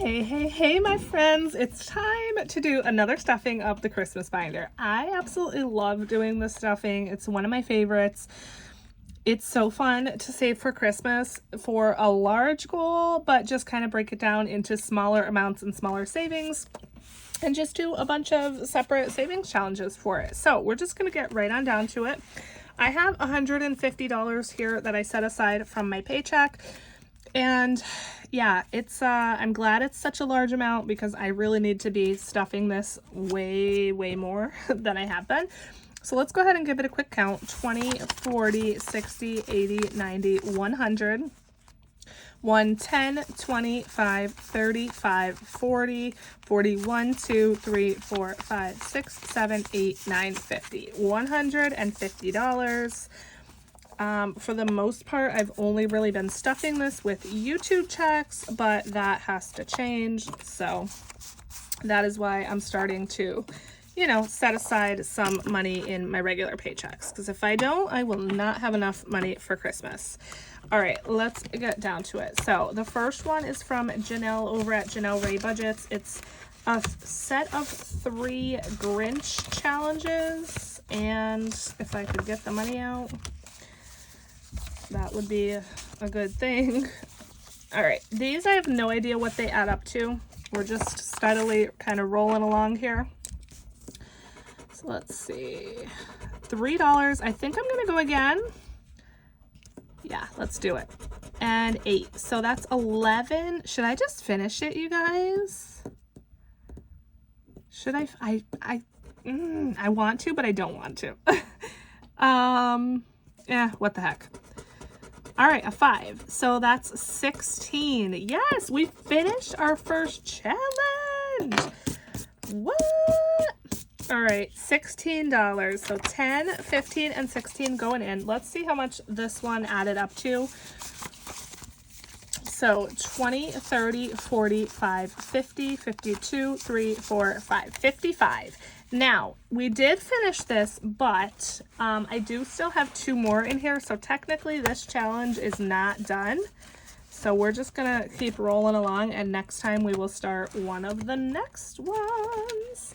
Hey, my friends. It's time to do another stuffing of the Christmas binder. I absolutely love doing this stuffing. It's one of my favorites. It's so fun to save for Christmas for a large goal, but just kind of break it down into smaller amounts and smaller savings and just do a bunch of separate savings challenges for it. So we're just going to get right on down to it. I have $150 here that I set aside from my paycheck. And yeah, it's I'm glad it's such a large amount because I really need to be stuffing this way more than I have been. So let's go ahead and give it a quick count. 20, 40, 60, 80, 90, 100, 110, 25, 35, 40, 41, 2, 3, 4, 5, 6, 7, 8, 9, 50. $150. For the most part, I've only really been stuffing this with YouTube checks, but that has to change. So that is why I'm starting to, set aside some money in my regular paychecks. Because if I don't, I will not have enough money for Christmas. All right, let's get down to it. So the first one is from Janelle over at Janelle Ray Budgets. It's a set of 3 Grinch challenges. And if I could get the money out, that would be a good thing. All right, these I have no idea what they add up to. We're just steadily kind of rolling along here. So let's see, $3. I think I'm gonna go again. Yeah, let's do it. And 8, so that's 11. Should I just finish it, you guys? Should I want to, but I don't want to. Yeah, what the heck. All right, a 5. So that's 16. Yes, we finished our first challenge. What? All right, $16. So 10, 15, and 16 going in. Let's see how much this one added up to. So 20, 30, 45, 50, 52, 3, 4, 5, 55. Now, we did finish this, but I do still have 2 more in here. So technically this challenge is not done. So we're just gonna keep rolling along, and next time we will start one of the next ones.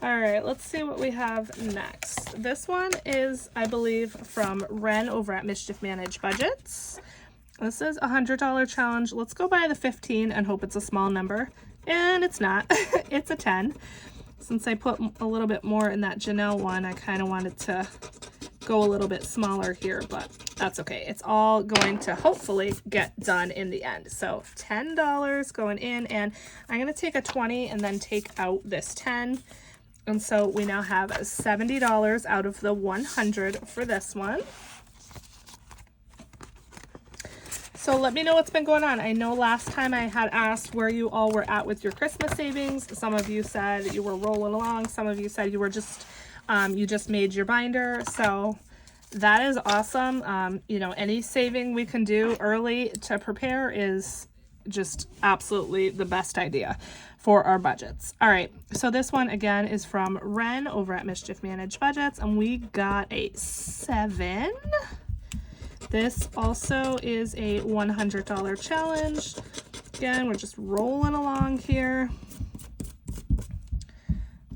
All right, let's see what we have next. This one is, I believe, from Ren over at Mischief Managed Budgets. This is a $100 challenge. Let's go by the 15 and hope it's a small number. And it's not, it's a 10. Since I put a little bit more in that Janelle one, I kind of wanted to go a little bit smaller here, but that's okay. It's all going to hopefully get done in the end. So $10 going in, and I'm going to take a 20 and then take out this 10. And so we now have $70 out of the 100 for this one. So let me know what's been going on. I know last time I had asked where you all were at with your Christmas savings. Some of you said you were rolling along. Some of you said you were just, you just made your binder. So that is awesome. Any saving we can do early to prepare is just absolutely the best idea for our budgets. All right, so this one again is from Ren over at Mischief Managed Budgets, and we got a 7. This also is a $100 challenge. Again, we're just rolling along here.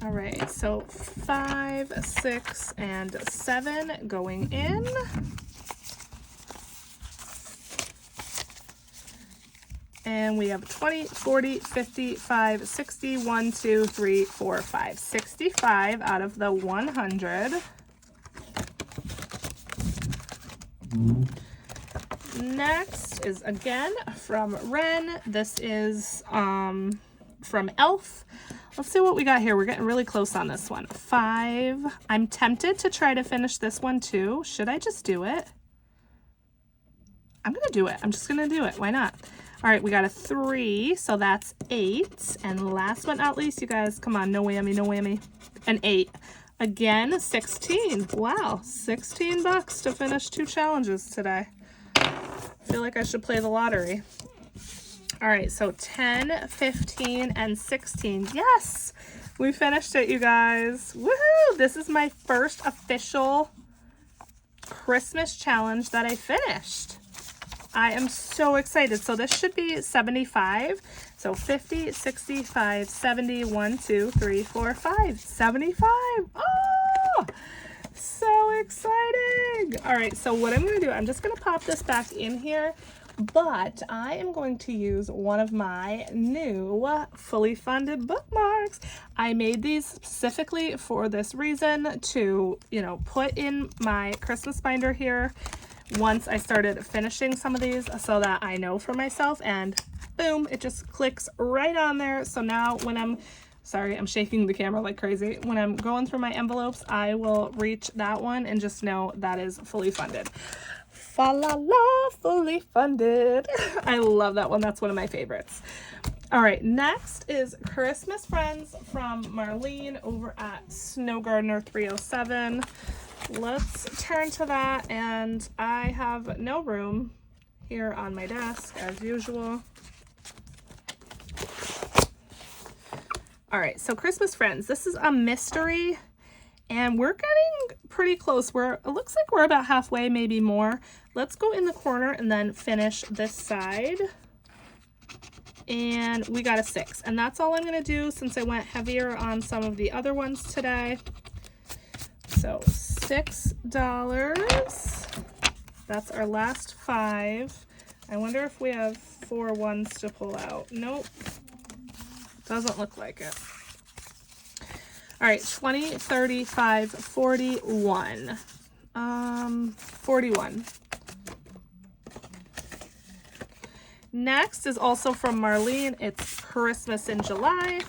All right, so 5, 6, and 7 going in. And we have 20, 40, 55, 60, 1, 2, 3, 4, 5, 65 out of the 100. Next is again from Ren. This is from Elf. Let's see what we got here. We're getting really close on this one. 5. I'm tempted to try to finish this one too. Should I just do it? I'm gonna do it. I'm just gonna do it. Why not? All right, we got a 3, so that's 8. And last but not least, you guys, come on, no whammy, no whammy. An 8. Again, 16. Wow, $16 to finish 2 challenges today. I feel like I should play the lottery. All right, so 10, 15, and 16. Yes, we finished it, you guys. Woohoo! This is my first official Christmas challenge that I finished. I am so excited. So this should be 75. So 50, 65, 70, 1, 2, 3, 4, 5, 75. Oh, so exciting. All right, so what I'm going to do, I'm just going to pop this back in here, but I am going to use one of my new fully funded bookmarks. I made these specifically for this reason, to, you know, put in my Christmas binder here once I started finishing some of these, so that I know for myself, and boom, it just clicks right on there. So now when I'm shaking the camera like crazy. When I'm going through my envelopes, I will reach that one and just know that is fully funded. Fa la la, fully funded. I love that one. That's one of my favorites. All right, next is Christmas Friends from Marlene over at Snow Gardener 307. Let's turn to that, and I have no room here on my desk as usual. All right, so Christmas Friends, this is a mystery, and we're getting pretty close. It looks like we're about halfway, maybe more. Let's go in the corner and then finish this side. And we got a 6, and that's all I'm gonna do since I went heavier on some of the other ones today. So $6. That's our last 5. I wonder if we have 4 ones to pull out. Nope. Doesn't look like it. All right, 20, 35, 41. 41. Next is also from Marlene. It's Christmas in July.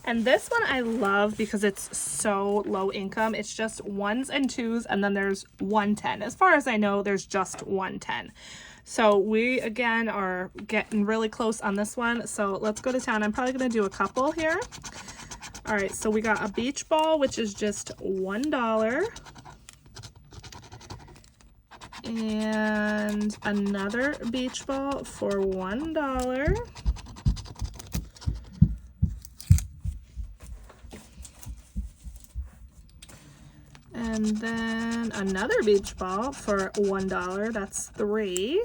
And this one I love because it's so low income. It's just 1s and 2s, and then there's 110. As far as I know, there's just 110. So we, again, are getting really close on this one. So let's go to town. I'm probably going to do a couple here. All right, so we got a beach ball, which is just $1. And another beach ball for $1. And then another beach ball for $1. That's 3.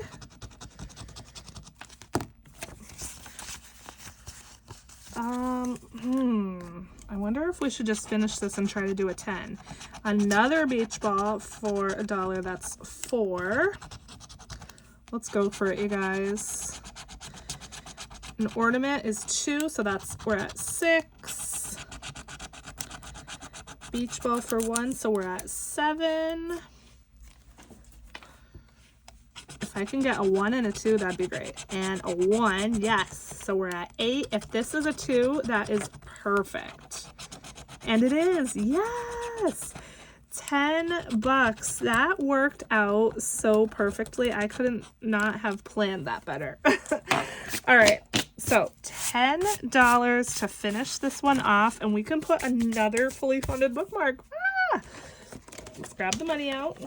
I wonder if we should just finish this and try to do a 10. Another beach ball for $1. That's 4. Let's go for it, you guys. An ornament is 2, so we're at 6. Beach ball for 1, so we're at 7. If I can get a 1 and a 2, that'd be great. And a 1, yes. So we're at 8. If this is a 2, that is perfect. And it is, yes. $10. That worked out so perfectly. I couldn't not have planned that better. All right. So $10 to finish this one off, and we can put another fully funded bookmark. Let's grab the money out.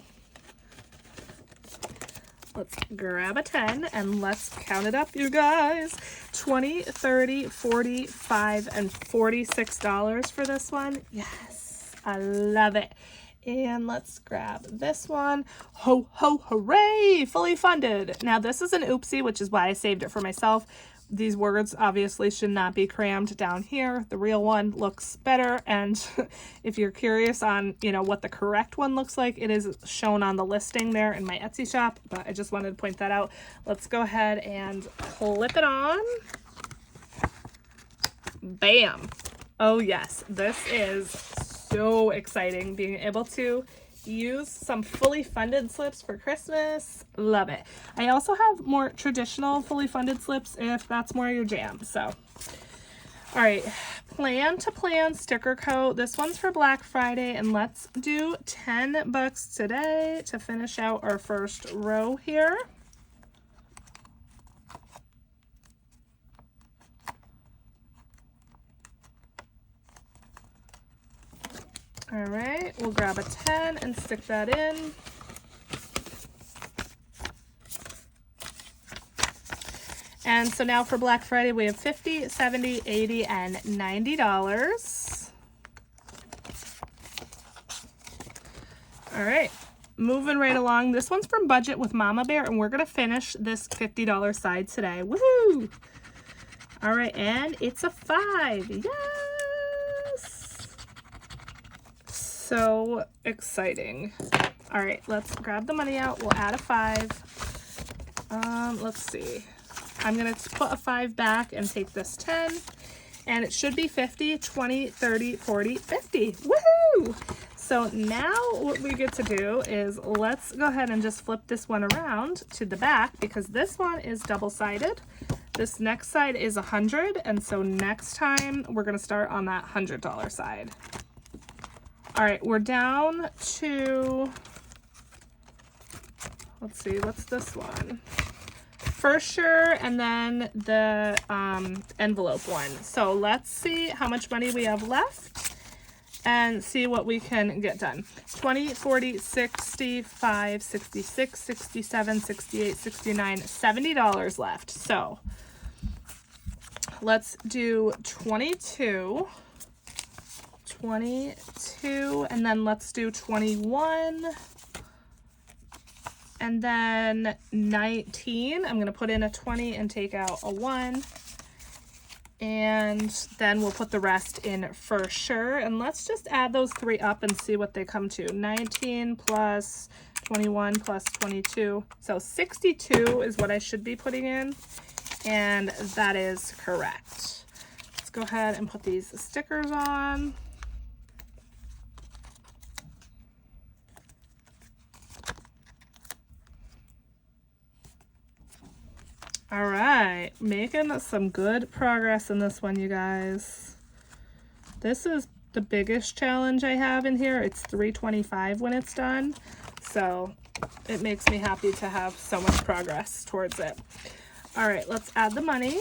Let's grab a 10 and let's count it up, you guys. 20, 30, 45, and $46 for this one. Yes, I love it. And let's grab this one. Ho, ho, hooray, fully funded. Now this is an oopsie, which is why I saved it for myself. These words obviously should not be crammed down here. The real one looks better, and if you're curious on, you know, what the correct one looks like, it is shown on the listing there in my Etsy shop, but I just wanted to point that out. Let's go ahead and clip it on. Bam. Oh yes, this is so exciting, being able to use some fully funded slips for Christmas. Love it. I also have more traditional fully funded slips if that's more your jam. So, all right, plan to plan sticker coat. This one's for Black Friday, and let's do $10 today to finish out our first row here. All right, we'll grab a 10 and stick that in. And so now for Black Friday, we have $50, $70, $80, and $90. All right, moving right along. This one's from Budget with Mama Bear, and we're going to finish this $50 side today. Woohoo! All right, and it's a 5. Yes! So exciting. All right, let's grab the money out. We'll add a 5. Let's see. I'm going to put a 5 back and take this 10. And it should be 50, 20, 30, 40, 50. Woohoo! So now what we get to do is let's go ahead and just flip this one around to the back, because this one is double-sided. This next side is 100, and so next time we're going to start on that $100 side. All right, we're down to, let's see, what's this one? For sure, and then the envelope one. So let's see how much money we have left and see what we can get done. 20, 40, 65, 66, 67, 68, 69, $70 left. So let's do 22, and then let's do 21. And then 19, I'm going to put in a 20 and take out a 1. And then we'll put the rest in for sure. And let's just add those 3 up and see what they come to. 19 plus 21 plus 22. So 62 is what I should be putting in. And that is correct. Let's go ahead and put these stickers on. All right, making some good progress in this one, you guys. This is the biggest challenge I have in here. It's $325 when it's done. So it makes me happy to have so much progress towards it. All right, let's add the money.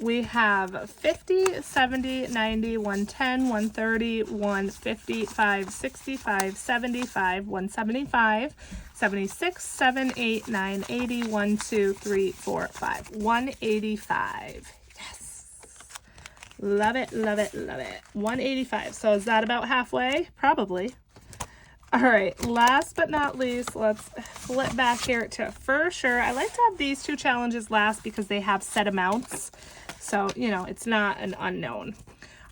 We have 50, 70, 90, 110, 130, 150, 560, 575, 175, 76, 7, 8, 9, 80, 1, 2, 3, 4, 5, 185. Yes. Love it, love it, love it. 185. So is that about halfway? Probably. All right, last but not least, let's flip back here to For Sure. I like to have these 2 challenges last because they have set amounts. So, you know, it's not an unknown.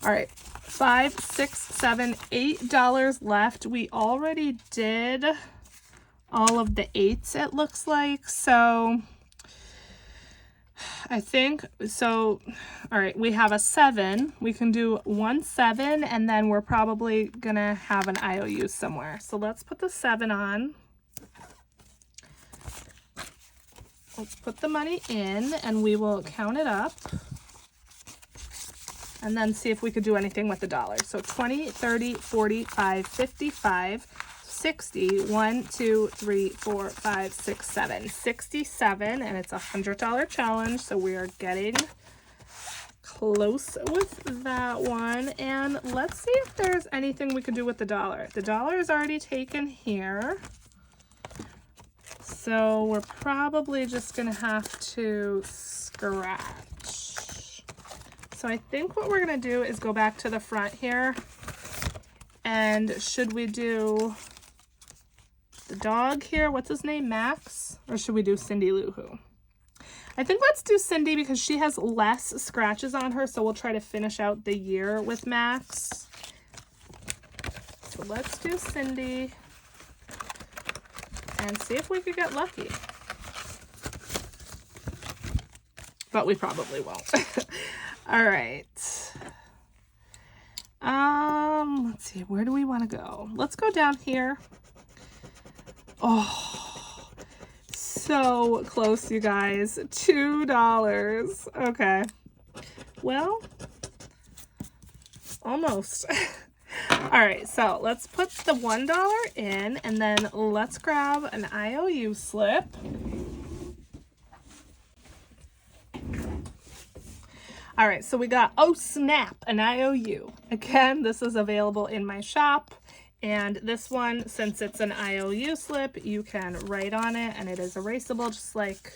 All right, $5, $6, $7, $8 left. We already did all of the 8s, it looks like. So I think, so, all right, we have a 7. We can do 1 7, and then we're probably going to have an IOU somewhere. So let's put the 7 on. Let's put the money in, and we will count it up. And then see if we could do anything with the $. So 20, 30, 45, 55, 60, 1, 2, 3, 4, 5, 6, 7. 67, and it's a $100 challenge. So we are getting close with that one. And let's see if there's anything we could do with the $. The $is already taken here. So we're probably just going to have to scratch. So I think what we're going to do is go back to the front here. And should we do the dog here? What's his name? Max? Or should we do Cindy Lou Who? I think let's do Cindy because she has less scratches on her. So we'll try to finish out the year with Max. So let's do Cindy. And see if we could get lucky. But we probably won't. All right. Let's see, where do we want to go? Let's go down here. Oh, so close, you guys. $2. Okay. Well, almost. All right, so let's put the $1 in, and then let's grab an IOU slip. All right, so we got, oh snap, an IOU. Again, this is available in my shop. And this one, since it's an IOU slip, you can write on it and it is erasable just like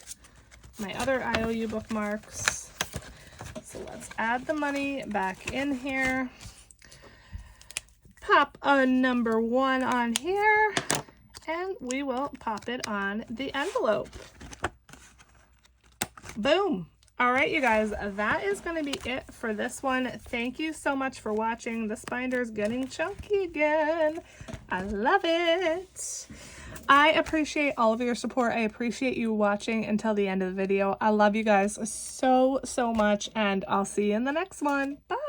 my other IOU bookmarks. So let's add the money back in here. pop a number 1 on here, and we will pop it on the envelope. Boom. All right, you guys, that is going to be it for this one. Thank you so much for watching. This binder is getting chunky again. I love it. I appreciate all of your support. I appreciate you watching until the end of the video. I love you guys so, so much, and I'll see you in the next one. Bye.